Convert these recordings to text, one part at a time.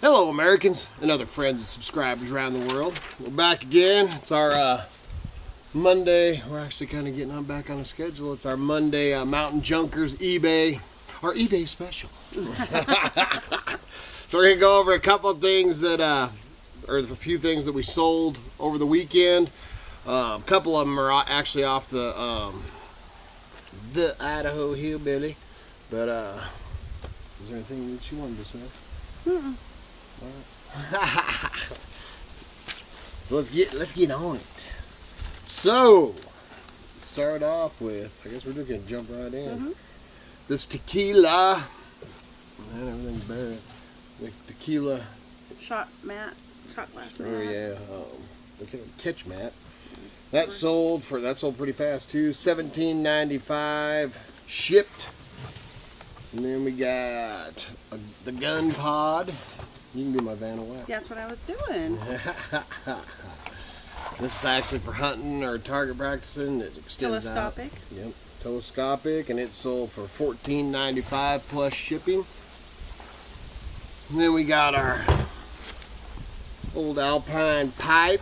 Hello Americans and other friends and subscribers around the world. We're back again. It's our Monday. We're actually kind of getting on back on a schedule. It's our Monday Mountain Junkers eBay, our eBay special. So we're going to go over a couple of things that, or a few things that we sold over the weekend. A couple of them are actually off the Idaho Hillbilly. But is there anything that you wanted to say? Mm-mm. So let's get on it. So start off with, I guess we're just gonna jump right in. This tequila, man, everything's bad. The tequila Shot glass mat. Oh yeah, the catch mat. That sold pretty fast too. $17.95 shipped. And then we got the gun pod. You can do my Vanna White. That's what I was doing. This is actually for hunting or target practicing. It extends Telescopic. out. Yep, telescopic, and it sold for $14.95 plus shipping. And then we got our old Alpine pipe,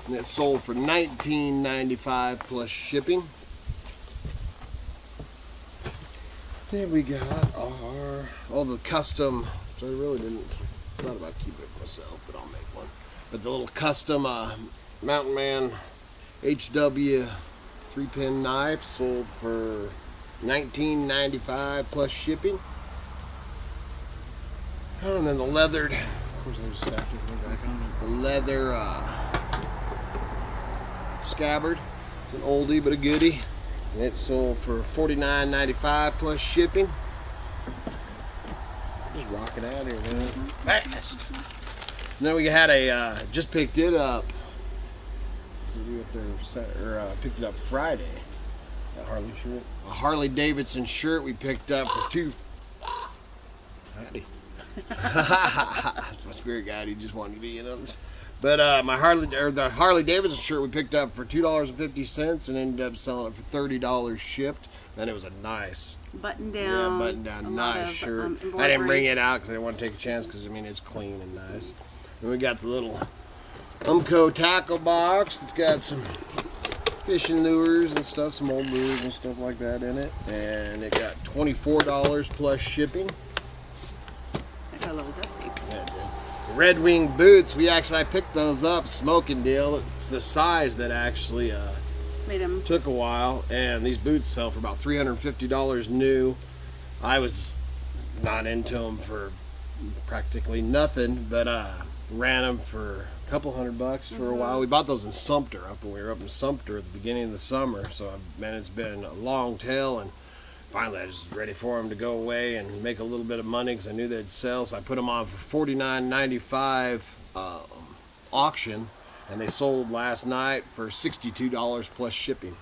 and it sold for $19.95 plus shipping. Then we got the custom, so I really thought about keeping it myself, but I'll make one. But the little custom Mountain Man HW 3-pin knife sold for $19.95 plus shipping. Oh, and then the leathered, of course I just stacked it back on it. The leather scabbard. It's an oldie but a goodie. And it sold for $49.95 plus shipping. Just rocking out here, man. Fast. And then we had just picked it up. So we up there, picked it up Friday. A Harley shirt. A Harley Davidson shirt we picked up for Howdy. That's my spirit guide. He just wanted to be in on this. But the Harley Davidson shirt we picked up for $2.50 and ended up selling it for $30 shipped. And it was a nice button down. Yeah, button down, nice shirt. I didn't bring it out because I didn't want to take a chance because I mean it's clean and nice. And we got the little Umco tackle box that's got some fishing lures and stuff, some old lures and stuff like that in it. And it got $24 plus shipping. It got a little dusty. Yeah, it did. Red Wing boots, I picked those up, smoking deal. It's the size that actually made them. Took a while, and these boots sell for about $350 new. I was not into them for practically nothing, but ran them for a couple $100 for a while. We bought those in Sumter when we were up in Sumter at the beginning of the summer. So man, it's been a long tail, and finally I was ready for them to go away and make a little bit of money because I knew they'd sell. So I put them on for $49.95 auction, and they sold last night for $62 plus shipping.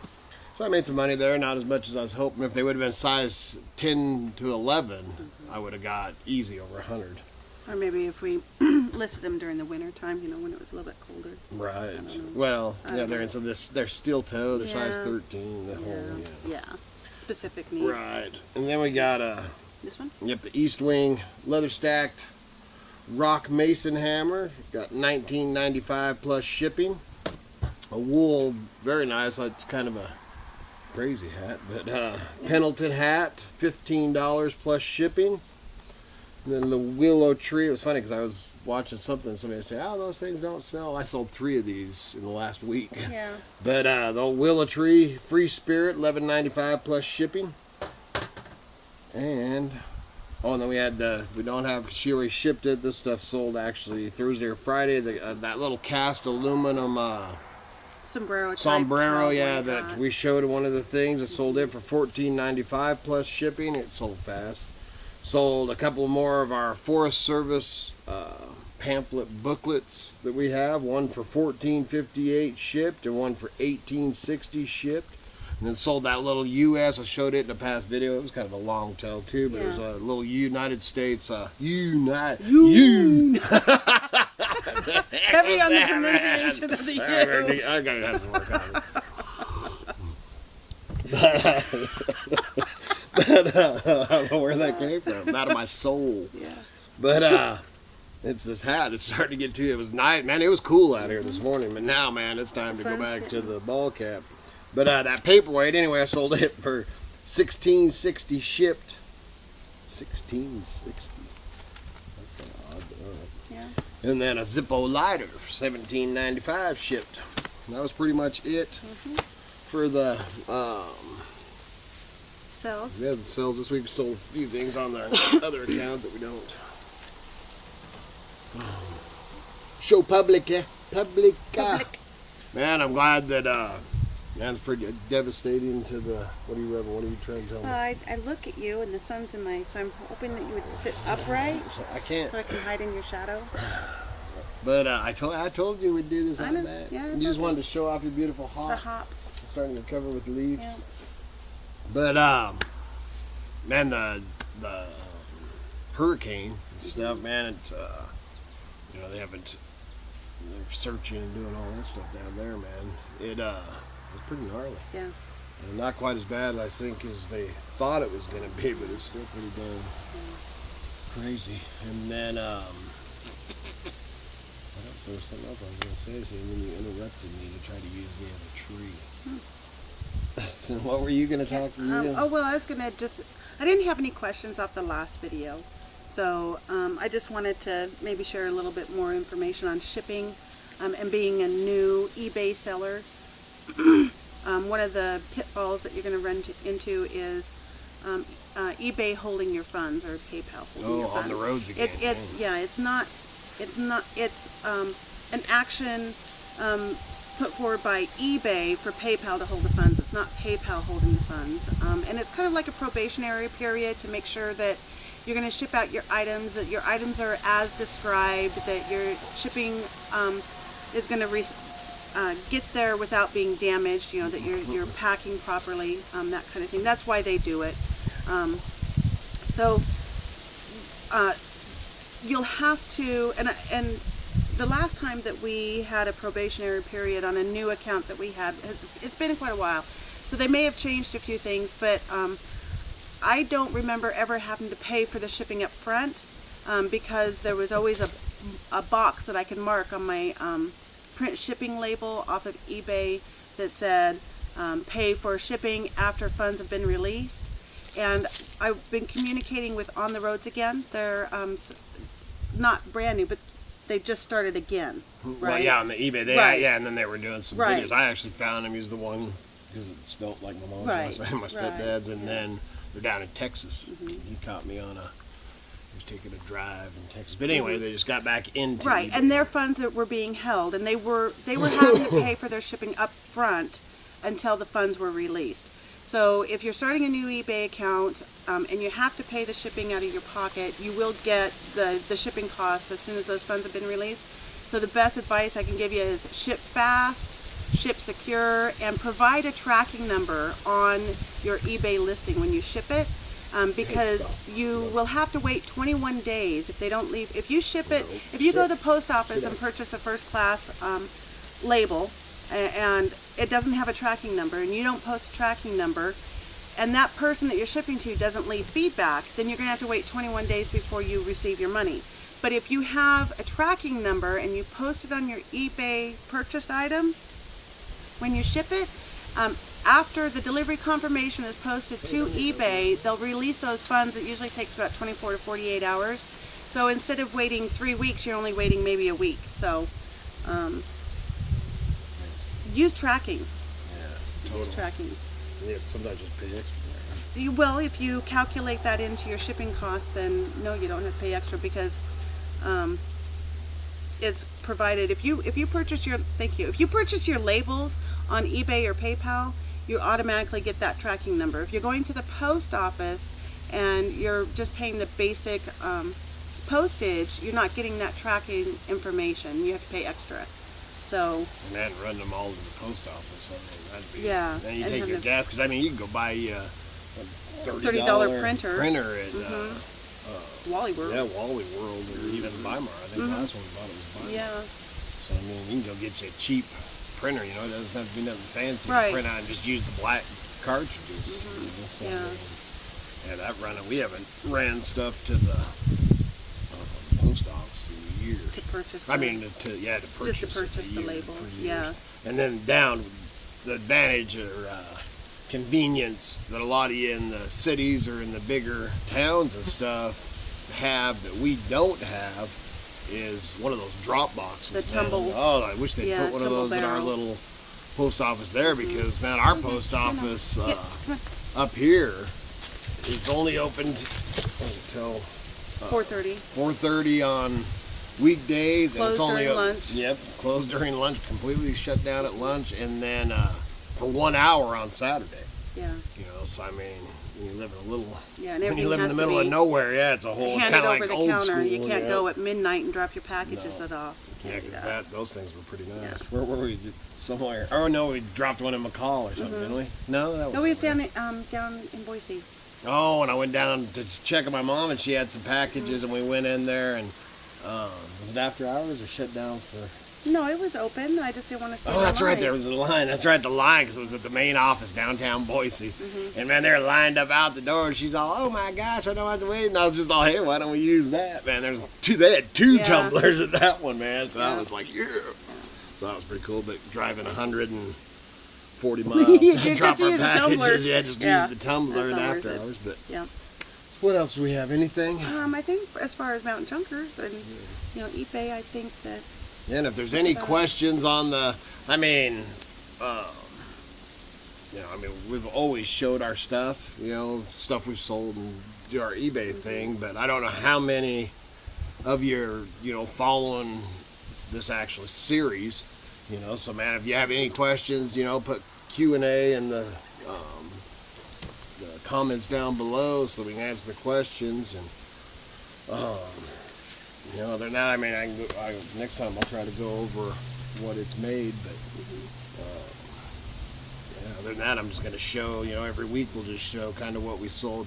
So I made some money there, not as much as I was hoping. If they would have been size 10 to 11, I would have got easy over 100. Or maybe if we listed them during the winter time, when it was a little bit colder. Right. Well, yeah, they're steel toe. They're size 13. The whole yeah. Specific need. Right. And then we got this one. Yep, the East Wing leather stacked rock mason hammer. Got $19.95 plus shipping. A wool, very nice. It's kind of a crazy hat, but Pendleton hat, $15 plus shipping. And then the willow tree. It was funny because I was watching something. Somebody said, "Oh, those things don't sell." I sold 3 of these in the last week. Yeah. But the willow tree free spirit, $11.95 plus shipping. And then we had we don't have. She already shipped it. This stuff sold actually Thursday or Friday. That little cast aluminum sombrero, yeah, that we showed one of the things. I sold it for $14.95 plus shipping. It sold fast. Sold a couple more of our Forest Service pamphlet booklets that we have. One for $14.58 shipped and one for $18.60 shipped. And then sold that little US. I showed it in a past video. It was kind of a long tail too, but it was a little United States Heavy on the pronunciation of the U. I gotta have some work on it. But I don't know where that came from. Out of my soul. Yeah. But It's this hat. It's starting to get to. It was night, man. It was cool out here this morning, but now, man, it's time to go back to the ball cap. But that paperweight, anyway, I sold it for $16.60 shipped. $16.60. That's kind of odd, but all right. Yeah. And then a Zippo lighter for $17.95 shipped. And that was pretty much it for the Sales. yeah, the sales this week. We sold a few things on the other account that we don't show public. Public. Man, I'm glad that man, it's pretty devastating to the. What are you trying to tell me? I look at you and the sun's in my, so I'm hoping that you would sit upright. I can't. So I can hide in your shadow. But I told you we'd do this I out know. back. Yeah, you it's just okay. wanted to show off your beautiful The hop. hops. It's starting to cover with leaves. Yeah. But man, the hurricane stuff, man, it's you know, they're searching and doing all that stuff down there, man. It was pretty gnarly. Yeah. And not quite as bad, I think, as they thought it was going to be, but it's still pretty damn crazy. And then there was something else I was going to say, so when you interrupted me to try to use me as a tree. So what were you going to talk to you? Oh, well, I was going to I didn't have any questions off the last video. So I just wanted to maybe share a little bit more information on shipping and being a new eBay seller. One of the pitfalls that you're going to run into is eBay holding your funds or PayPal holding your funds. On the roads again. It's an action put forward by eBay for PayPal to hold the funds. It's not PayPal holding the funds. And it's kind of like a probationary period to make sure that you're going to ship out your items, that your items are as described, that your shipping is going to get there without being damaged, you know, that you're packing properly, that kind of thing. That's why they do it. You'll have to, and the last time that we had a probationary period on a new account that we had, it's been quite a while. So they may have changed a few things, but I don't remember ever having to pay for the shipping up front because there was always a box that I could mark on my print shipping label off of eBay that said pay for shipping after funds have been released. And I've been communicating with On the Roads again. They're not brand new, but they just started again, right? Well, yeah, on the eBay. Yeah, and then they were doing some Right. videos. I actually found them. Use the one because it smelled like my mom's Right. house and my stepdad's, and Yeah. then they're down in Texas. He caught me on he was taking a drive in Texas. But anyway, they just got back into Right, eBay. and their funds that were being held, and they were having to pay for their shipping up front until the funds were released. So if you're starting a new eBay account and you have to pay the shipping out of your pocket, you will get the shipping costs as soon as those funds have been released. So the best advice I can give you is ship fast, ship secure, and provide a tracking number on your eBay listing when you ship it. Because you will have to wait 21 days if they don't leave. If you ship it, if you go to the post office and purchase a first class label and it doesn't have a tracking number and you don't post a tracking number and that person that you're shipping to doesn't leave feedback, then you're going to have to wait 21 days before you receive your money. But if you have a tracking number and you post it on your eBay purchased item, when you ship it, after the delivery confirmation is posted to eBay, they'll release those funds. It usually takes about 24 to 48 hours. So instead of waiting 3 weeks, you're only waiting maybe a week. So use tracking. Yeah, totally. Use tracking. Yeah, sometimes just pay extra. You will, if you calculate that into your shipping cost, then no, you don't have to pay extra because it's provided. If you purchase your labels on eBay or PayPal, you automatically get that tracking number. If you're going to the post office and you're just paying the basic postage, you're not getting that tracking information. You have to pay extra. So. And then run them all to the post office. I mean, that'd be. Yeah. Then you take your gas because I mean you can go buy a $30 printer. At Wally World. Yeah, Wally World or even Weimar. I think the last one we bought it was Weimar. Yeah. So I mean you can go get you a cheap printer. You know, it doesn't have to be nothing fancy. Right. You print out and just use the black cartridges. You know, so, Yeah. Yeah, that running. We haven't ran stuff to the post office in years. To purchase. I mean, to purchase. Just to purchase the labels. Yeah. And then down, the advantage or convenience that a lot of you in the cities or in the bigger towns and stuff have that we don't have is one of those drop boxes. The tumble. Oh, I wish they'd put one of those in our little post office there because, man, our post office up here is only opened until 4:30. 4:30 on weekdays. Closed and it's only during lunch. Yep, closed during lunch, completely shut down at lunch, and then for 1 hour on Saturday. Yeah. You know, so I mean, when you live in a little, and when you live in the middle of nowhere, it's a whole. It's kind of like the old counter. school. You can't go at midnight and drop your packages at all. Yeah, because those things were pretty nice. Yeah. Where were we? Somewhere. Oh no, we dropped one in McCall or something, didn't we? No, that was. No, we was down in Boise. Oh, and I went down to check on my mom, and she had some packages, and we went in there, and was it after hours or shut down for? No, it was open. I just didn't want to stay. Oh, that's right. There was a line. That's right, the line, because it was at the main office downtown Boise. And man, they're lined up out the door, and she's all, "Oh my gosh, I don't have to wait." And I was just all, "Hey, why don't we use that, man?" There's two. They had two tumblers at that one, man. So I was like, "Yeah." So that was pretty cool. But driving 140 miles to drop our packages, just use the tumbler in after hours. But what else do we have? Anything? I think as far as mountain junkers and eBay, I think that. And if there's any questions on the, we've always showed our stuff, stuff we've sold and do our eBay thing, but I don't know how many of you are, following this actual series, so man, if you have any questions, put Q&A in the comments down below so we can answer the questions. And other than that, next time I'll try to go over what it's made, but other than that, I'm just going to show, every week we'll just show kind of what we sold.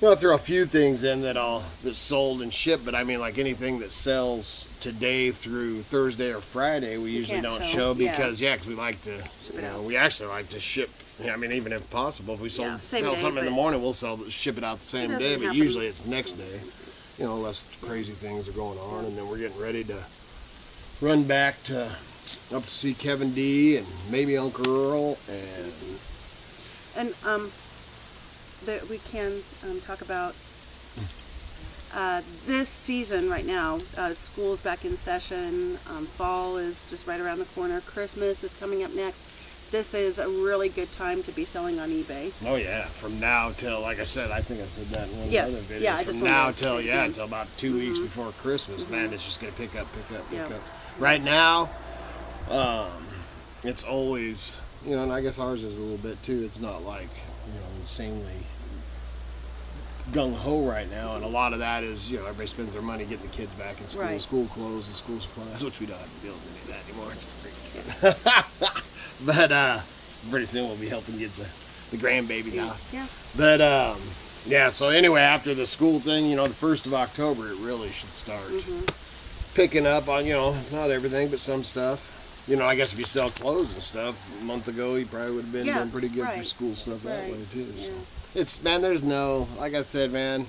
I'll throw a few things in that's sold and shipped, but like anything that sells today through Thursday or Friday, we usually don't show because we like to, we actually like to ship. Even if possible, if we sell something in the morning, we'll ship it out the same day, but usually it's next day. Unless crazy things are going on, and then we're getting ready to run back up to see Kevin D and maybe Uncle Earl, and we can talk about this season right now. School's back in session. Fall is just right around the corner. Christmas is coming up next. This is a really good time to be selling on eBay. Oh yeah, from now till, like I said, I think I said that in one of the other videos. Yeah, I just from now till until about 2 weeks before Christmas, man, it's just gonna pick up. Right now, it's always, and I guess ours is a little bit too. It's not like insanely gung ho right now, and a lot of that is everybody spends their money getting the kids back in school, school clothes and school supplies, which we don't have to deal with any of that anymore. It's great. But pretty soon we'll be helping get the grandbabies out. Yeah. But so anyway, after the school thing, the 1st of October, it really should start picking up on, not everything, but some stuff. I guess if you sell clothes and stuff, a month ago you probably would have been doing pretty good for school stuff that way too. So it's, man, there's no, like I said, man,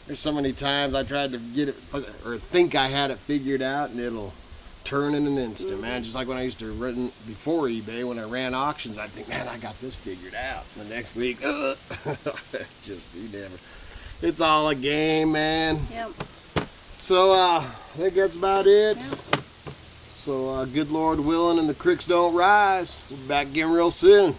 there's so many times I tried to get it or think I had it figured out, and it'll turn in an instant, man. Just like when I used to run before eBay, when I ran auctions, I'd think, man, I got this figured out. And the next week, it's all a game, man. Yep. So I think that's about it. Yep. So good Lord willing and the creeks don't rise, we'll be back again real soon.